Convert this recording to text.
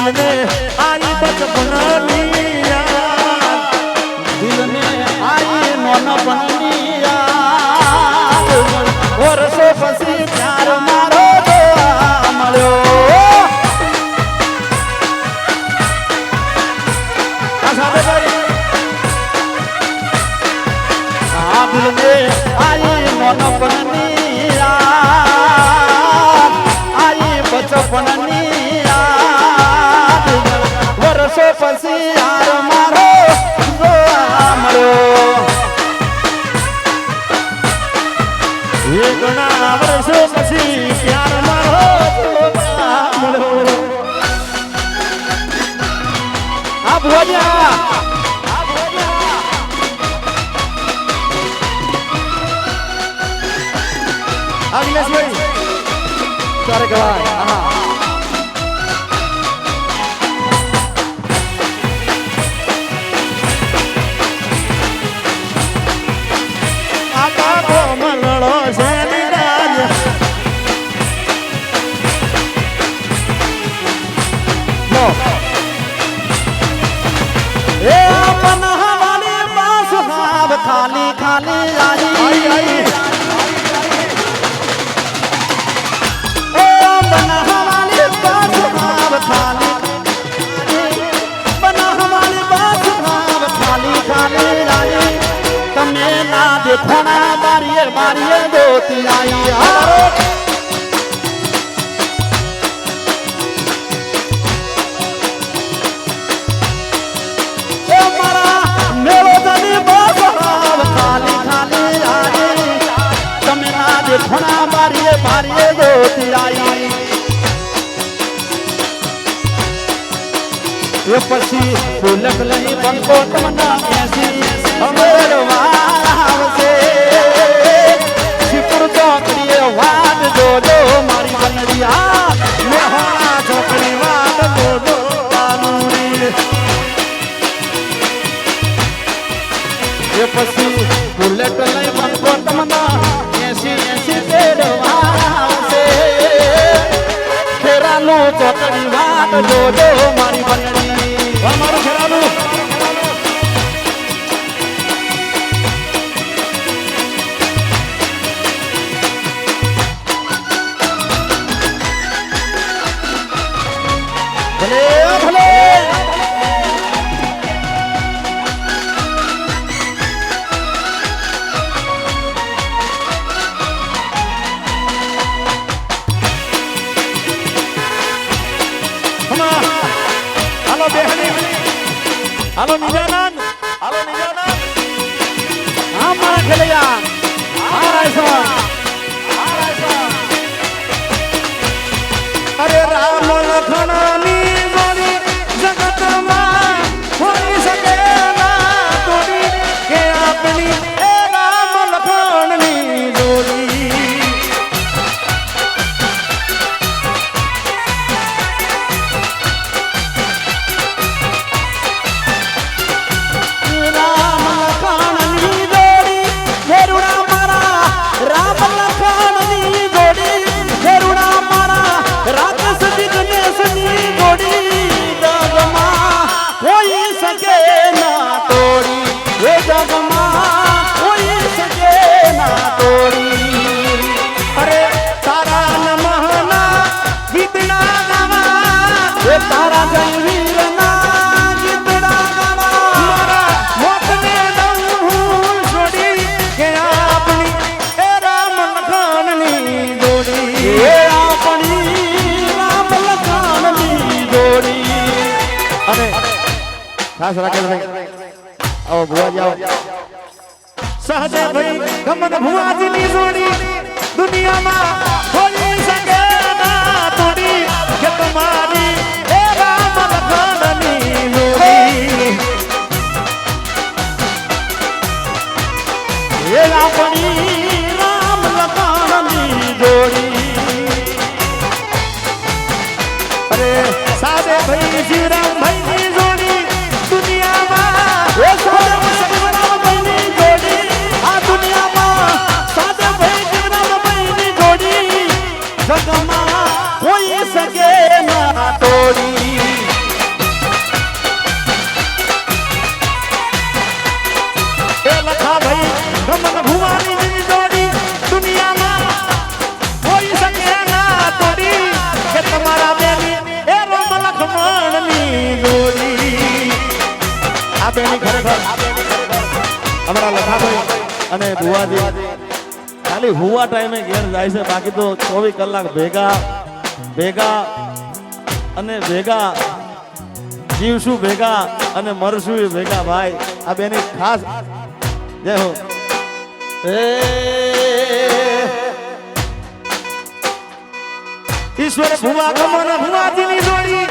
દિલ ને આઈ બચપનની યાદ દિલ ને આઈ નોનપણની યાદ વર્ષો પછી પ્યાર મારો જોવા મળ્યો આ દિલ ને આઈ નોનપણની યાદ આઈ બચપનની યાદ વર્ષો પછી યાર મારો જોવા મળ્યો એ ઘણા વર્ષો પછી પ્યાર મારો જોવા મળ્યો આ ભોજા અવિનાશભાઈ તારે કહેવાય હા આકા કોમલડો છે નિરાજ લો એ अपन हमारे पास भाव खाली खाली आई ओ बना हमारे पास भाव खाली बना हमारे पास भाव खाली खाली आई तमे ना देखो ना बारिये बारिये दोती आई हारो घोड़ा मारिए मारिए जोती आई ये पसी फूलक नहीं बंको तमन्ना ऐसी हमें वाव से शिपुर चौकड़ी वाद दो दो मारी बनरिया मैं होना चौकड़ी वाद दो दो कानूनी ये पसी फूलक नहीं बंको तमन्ना ચોકડી વાત જોજો મારી બંગડી અમારું ખેરાનું ભલે ભલે હાલો નિજાનંદ હાલો નિજાનંદ હા મારા ખેલૈયા હા રાયસા અરે રામ લખનની જોડી જગતમાં હોઈ શકે ના તોડી કે આપણી એ રામ લખનની જોડી તારા જયવીર ના ગીતડા ગાવા મારા મોતને દઉં છોડી કે આપણી એ રામ લખનની જોડી એ આપણી રામ લખનની જોડી અને ખાસ રાકેશભાઈ આવો ભુવાજી આવો સહજભાઈ ગમન ભુવાજીની જોડી દુનિયામાં હોઈ શકે ના તોડી કે તમારી એ રામ લખનની જોડી એ આપણી રામ લખનની જોડી અરે સાદે ભાઈ શ્રીરામભાઈની જોડી દુનિયામાં એ રામભાઈની જોડી આ દુનિયામાં સાદેભાઈ શ્રીરામભાઈની જોડી જગમાં કોઈ શકે ના તોડી અમારા લખાભાઈ અને ભુવાજી ખાલી હુવા ટાઈમે ઘેર જાય છે, બાકી તો 24 કલાક ભેગા અને ભેગા જીવશું ભેગા અને મરશું ભેગા ભાઈ. આ બેની ખાસ જય હો. ઈશ્વર ભુવા ગમન ભુવાજીની જોડી